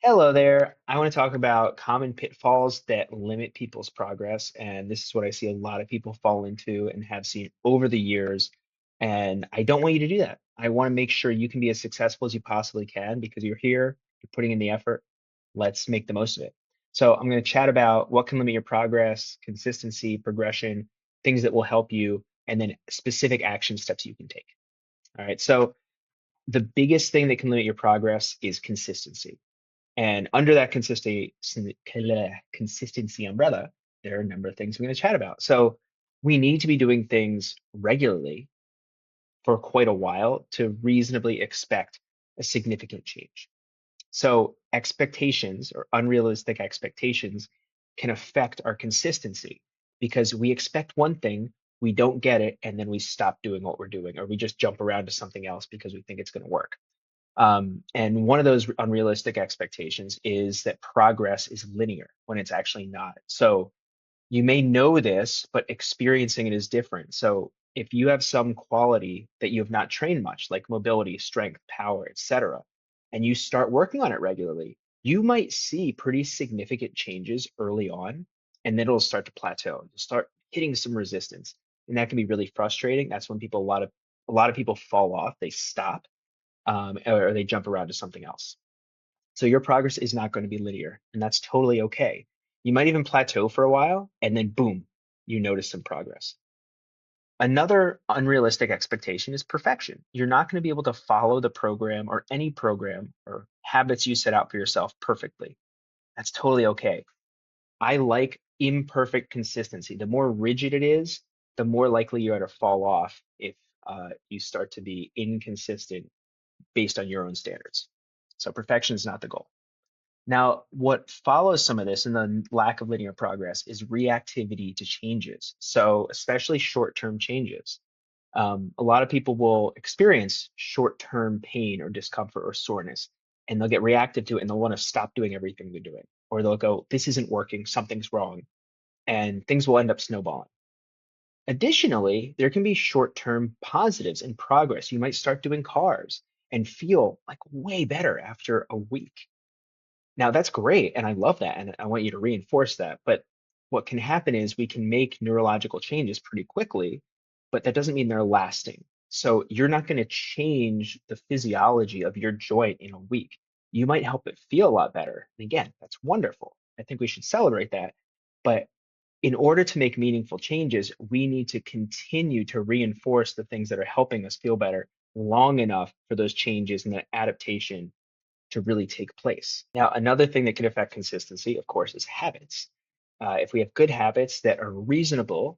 Hello there. I want to talk about common pitfalls that limit people's progress. And this is what I see a lot of people fall into and have seen over the years. And I don't want you to do that. I want to make sure you can be as successful as you possibly can because you're here, you're putting in the effort. Let's make the most of it. So I'm going to chat about what can limit your progress, consistency, progression, things that will help you, and then specific action steps you can take. All right. So the biggest thing that can limit your progress is consistency. And under that consistency umbrella, there are a number of things we're going to chat about. So we need to be doing things regularly for quite a while to reasonably expect a significant change. So expectations or unrealistic expectations can affect our consistency because we expect one thing, we don't get it, and then we stop doing what we're doing, or we just jump around to something else because we think it's going to work. And one of those unrealistic expectations is that progress is linear when it's actually not. So you may know this, but experiencing it is different. So if you have some quality that you have not trained much, like mobility, strength, power, etc., and you start working on it regularly, you might see pretty significant changes early on, and then it'll start to plateau. You'll start hitting some resistance, and that can be really frustrating. That's when a lot of people fall off. They stop or they jump around to something else. So your progress is not going to be linear, and that's totally okay. You might even plateau for a while, and then boom, you notice some progress. Another unrealistic expectation is perfection. You're not going to be able to follow the program or any program or habits you set out for yourself perfectly. That's totally okay. I like imperfect consistency. The more rigid it is, the more likely you are to fall off if you start to be inconsistent based on your own standards. So perfection is not the goal. Now, what follows some of this and the lack of linear progress is reactivity to changes. So especially short-term changes. A lot of people will experience short-term pain or discomfort or soreness, and they'll get reactive to it and they'll want to stop doing everything they're doing. Or they'll go, this isn't working, something's wrong, and things will end up snowballing. Additionally, there can be short-term positives in progress. You might start doing cars and feel like way better after a week. Now, that's great, and I love that, and I want you to reinforce that. But what can happen is we can make neurological changes pretty quickly, but that doesn't mean they're lasting. So you're not going to change the physiology of your joint in a week. You might help it feel a lot better. And again, that's wonderful. I think we should celebrate that. But in order to make meaningful changes, we need to continue to reinforce the things that are helping us feel better long enough for those changes and that adaptation to really take place. Now, another thing that can affect consistency, of course, is habits. If we have good habits that are reasonable,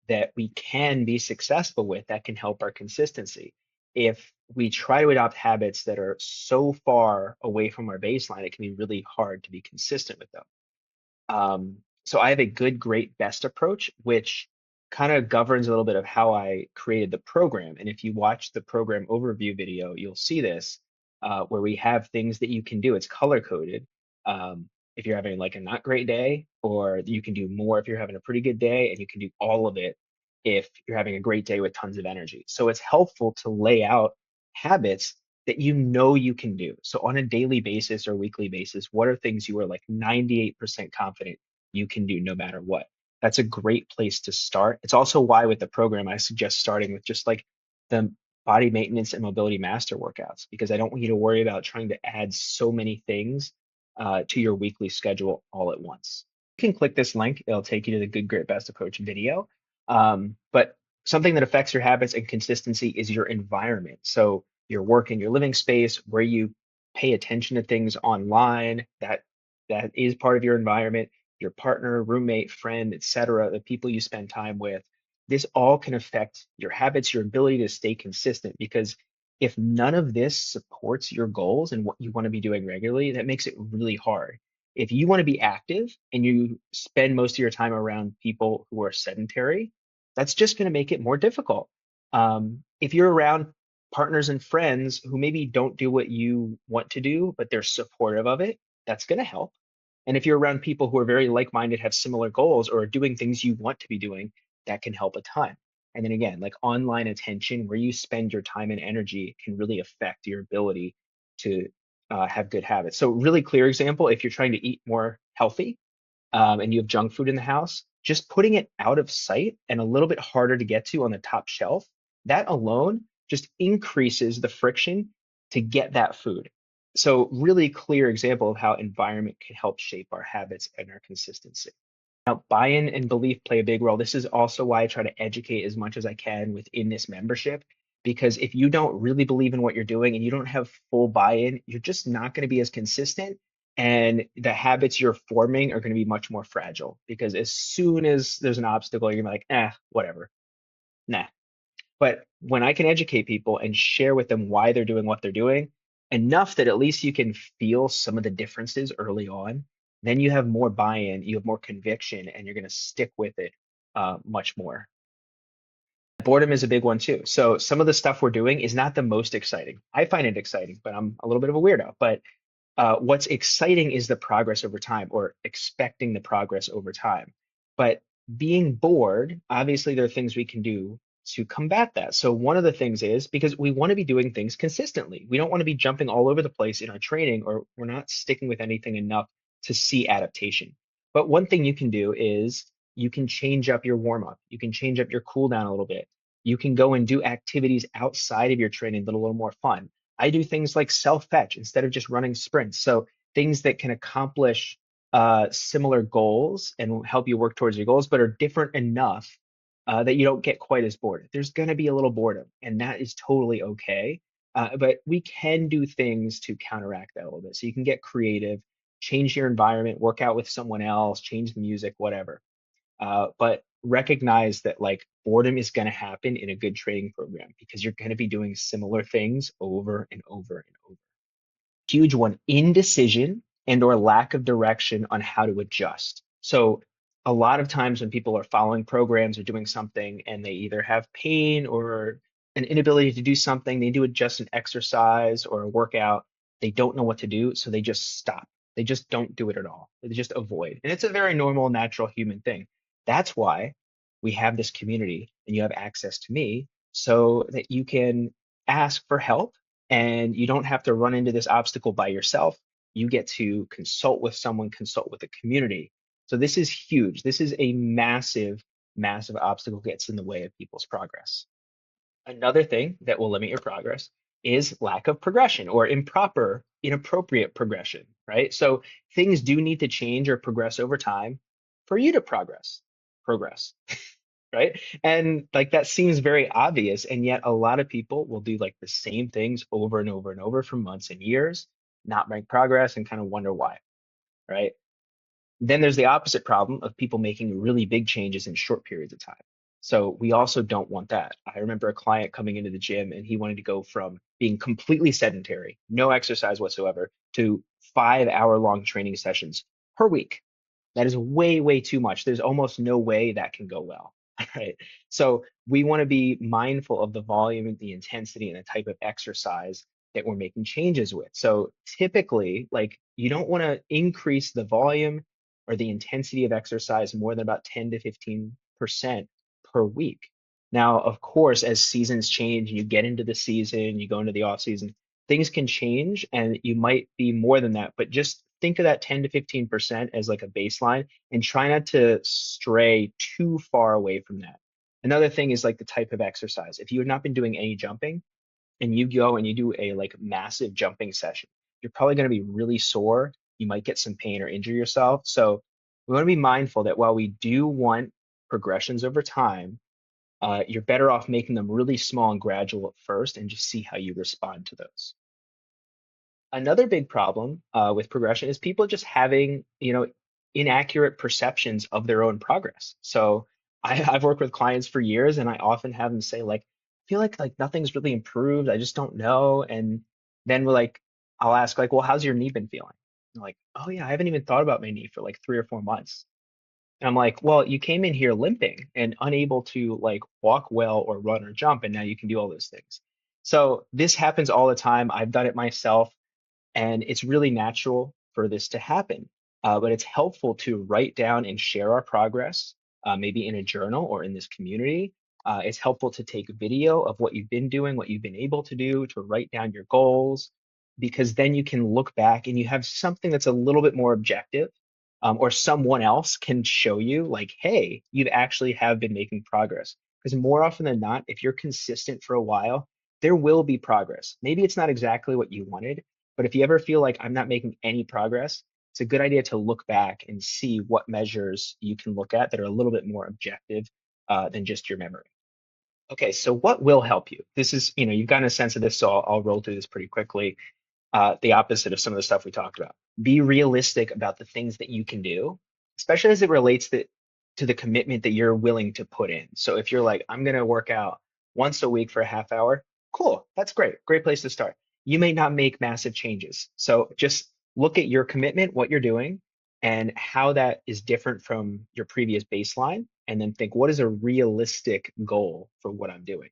that we can be successful with, that can help our consistency. If we try to adopt habits that are so far away from our baseline, it can be really hard to be consistent with them. So I have a good, great, best approach, which kind of governs a little bit of how I created the program. And if you watch the program overview video, you'll see this where we have things that you can do. It's color coded. If you're having like a not great day, or you can do more if you're having a pretty good day, and you can do all of it if you're having a great day with tons of energy. So it's helpful to lay out habits that you know you can do. So on a daily basis or weekly basis, what are things you are like 98% confident you can do no matter what? That's a great place to start. It's also why with the program, I suggest starting with just like the body maintenance and mobility master workouts, because I don't want you to worry about trying to add so many things to your weekly schedule all at once. You can click this link. It'll take you to the Good, Great, Best Approach video. But something that affects your habits and consistency is your environment. So your work in your living space, where you pay attention to things online, that is part of your environment, your partner, roommate, friend, etc., the people you spend time with. This all can affect your habits, your ability to stay consistent, because if none of this supports your goals and what you want to be doing regularly, that makes it really hard. If you want to be active and you spend most of your time around people who are sedentary, that's just going to make it more difficult. If you're around partners and friends who maybe don't do what you want to do, but they're supportive of it, that's going to help. And if you're around people who are very like-minded, have similar goals, or are doing things you want to be doing, that can help a ton. And then again, like online attention, where you spend your time and energy can really affect your ability to have good habits. So really clear example, if you're trying to eat more healthy, and you have junk food in the house, just putting it out of sight and a little bit harder to get to on the top shelf, that alone just increases the friction to get that food. So really clear example of how environment can help shape our habits and our consistency. Now, buy-in and belief play a big role. This is also why I try to educate as much as I can within this membership, because if you don't really believe in what you're doing and you don't have full buy-in, you're just not going to be as consistent. And the habits you're forming are going to be much more fragile because as soon as there's an obstacle, you're gonna be like, whatever, nah. But when I can educate people and share with them why they're doing what they're doing, enough that at least you can feel some of the differences early on, then you have more buy-in, you have more conviction, and you're going to stick with it much more. Boredom is a big one too. So some of the stuff we're doing is not the most exciting. I find it exciting, but I'm a little bit of a weirdo. But what's exciting is the progress over time or expecting the progress over time. But being bored, obviously, there are things we can do to combat that. So, one of the things is because we want to be doing things consistently. We don't want to be jumping all over the place in our training, or we're not sticking with anything enough to see adaptation. But one thing you can do is you can change up your warm up, you can change up your cool down a little bit. You can go and do activities outside of your training that are a little more fun. I do things like self-fetch instead of just running sprints. So things that can accomplish similar goals and help you work towards your goals, but are different enough that you don't get quite as bored. There's going to be a little boredom, and that is totally okay. But we can do things to counteract that a little bit. So you can get creative, change your environment, work out with someone else, change the music, whatever. But recognize that like boredom is going to happen in a good training program because you're going to be doing similar things over and over and over. Huge one, indecision and or lack of direction on how to adjust. So a lot of times when people are following programs or doing something and they either have pain or an inability to do something, they do adjust an exercise or a workout, they don't know what to do, so they just stop. They just don't do it at all. They just avoid. And it's a very normal, natural human thing. That's why we have this community and you have access to me so that you can ask for help and you don't have to run into this obstacle by yourself. You get to consult with someone, consult with the community. So this is huge. This is a massive, massive obstacle gets in the way of people's progress. Another thing that will limit your progress is lack of progression or improper, inappropriate progression, right? So things do need to change or progress over time for you to progress, right? And like that seems very obvious, and yet a lot of people will do like the same things over and over and over for months and years, not make progress, and kind of wonder why, right? Then there's the opposite problem of people making really big changes in short periods of time. So we also don't want that. I remember a client coming into the gym and he wanted to go from being completely sedentary, no exercise whatsoever, to 5 hour long training sessions per week. That is way, way too much. There's almost no way that can go well, right? So we want to be mindful of the volume and the intensity and the type of exercise that we're making changes with. So typically, like you don't want to increase the volume or the intensity of exercise more than about 10 to 15% per week. Now, of course, as seasons change, you get into the season, you go into the off season, things can change and you might be more than that, but just think of that 10 to 15% as like a baseline and try not to stray too far away from that. Another thing is like the type of exercise. If you have not been doing any jumping and you go and you do a like massive jumping session, you're probably going to be really sore. You might get some pain or injure yourself. So we want to be mindful that while we do want progressions over time, you're better off making them really small and gradual at first and just see how you respond to those. Another big problem with progression is people just having, inaccurate perceptions of their own progress. So I've worked with clients for years, and I often have them say, like, I feel like nothing's really improved. I just don't know. And then I'll ask, like, well, how's your knee been feeling? And they're like, oh yeah, I haven't even thought about my knee for like 3 or 4 months. And I'm like, well, you came in here limping and unable to like walk well or run or jump, and now you can do all those things. So this happens all the time. I've done it myself. And it's really natural for this to happen. But it's helpful to write down and share our progress, maybe in a journal or in this community. It's helpful to take video of what you've been doing, what you've been able to do, to write down your goals. because then you can look back and you have something that's a little bit more objective, or someone else can show you like, hey, you actually have been making progress. Because more often than not, if you're consistent for a while, there will be progress. Maybe it's not exactly what you wanted, but if you ever feel like I'm not making any progress, it's a good idea to look back and see what measures you can look at that are a little bit more objective than just your memory. Okay, so what will help you? This is, you've gotten a sense of this, so I'll roll through this pretty quickly. The opposite of some of the stuff we talked about. Be realistic about the things that you can do, especially as it relates to the commitment that you're willing to put in. So if you're like, I'm going to work out once a week for a half hour, cool, that's great. Great place to start. You may not make massive changes. So just look at your commitment, what you're doing, and how that is different from your previous baseline, and then think, what is a realistic goal for what I'm doing?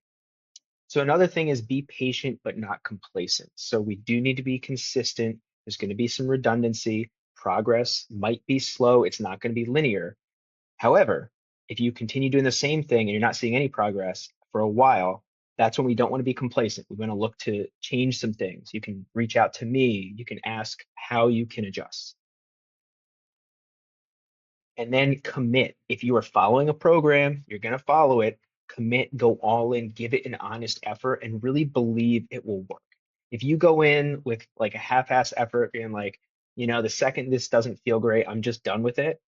So another thing is be patient but not complacent. So we do need to be consistent. There's going to be some redundancy. Progress might be slow. It's not going to be linear. However, if you continue doing the same thing and you're not seeing any progress for a while, that's when we don't want to be complacent. We want to look to change some things. You can reach out to me. You can ask how you can adjust. And then commit. If you are following a program, you're going to follow it. Commit, go all in, give it an honest effort, and really believe it will work. If you go in with like a half-ass effort, being like, the second this doesn't feel great, I'm just done with it,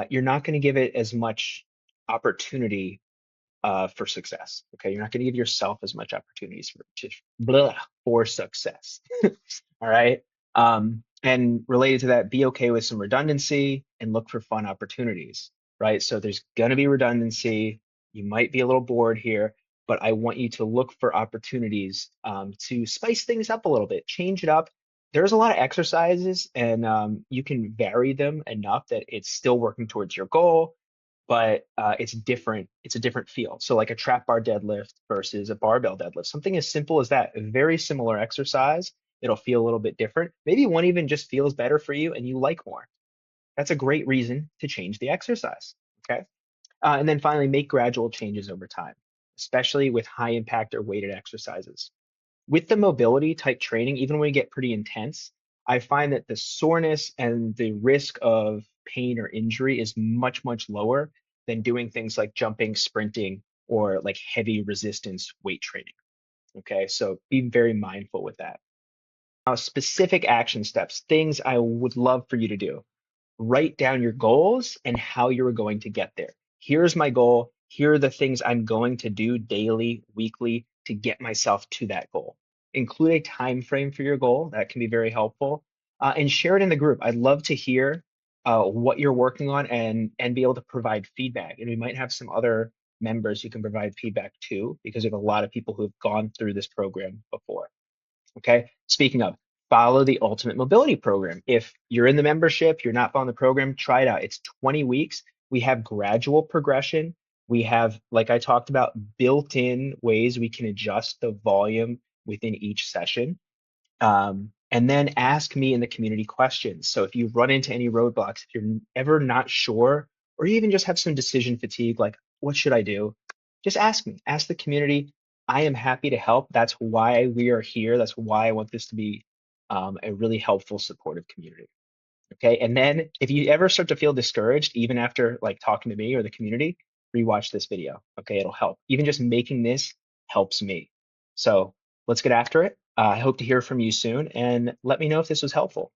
you're not going to give it as much opportunity for success. Okay, you're not going to give yourself as much opportunities for success. All right. And related to that, be okay with some redundancy and look for fun opportunities. Right. So there's going to be redundancy. You might be a little bored here, but I want you to look for opportunities to spice things up a little bit, change it up. There's a lot of exercises, and you can vary them enough that it's still working towards your goal, but it's different. It's a different feel. So like a trap bar deadlift versus a barbell deadlift, something as simple as that, a very similar exercise. It'll feel a little bit different. Maybe one even just feels better for you and you like more. That's a great reason to change the exercise. Okay. And then finally, make gradual changes over time, especially with high impact or weighted exercises. With the mobility type training, even when we get pretty intense, I find that the soreness and the risk of pain or injury is much, much lower than doing things like jumping, sprinting, or like heavy resistance weight training. Okay, so be very mindful with that. Now, specific action steps, things I would love for you to do. Write down your goals and how you're going to get there. Here's my goal. Here are the things I'm going to do daily, weekly to get myself to that goal. Include a time frame for your goal. That can be very helpful. And share it in the group. I'd love to hear what you're working on and be able to provide feedback. And we might have some other members who can provide feedback too, because we have a lot of people who have gone through this program before. Okay. Speaking of, follow the Ultimate Mobility Program. If you're in the membership, you're not following the program, try it out. It's 20 weeks. We have gradual progression. We have, like I talked about, built-in ways we can adjust the volume within each session. And then ask me in the community questions. So if you run into any roadblocks, if you're ever not sure, or you even just have some decision fatigue, like what should I do? Just ask me, ask the community. I am happy to help. That's why we are here. That's why I want this to be a really helpful, supportive community. Okay. And then if you ever start to feel discouraged, even after like talking to me or the community, rewatch this video. Okay. It'll help. Even just making this helps me. So let's get after it. I hope to hear from you soon and let me know if this was helpful.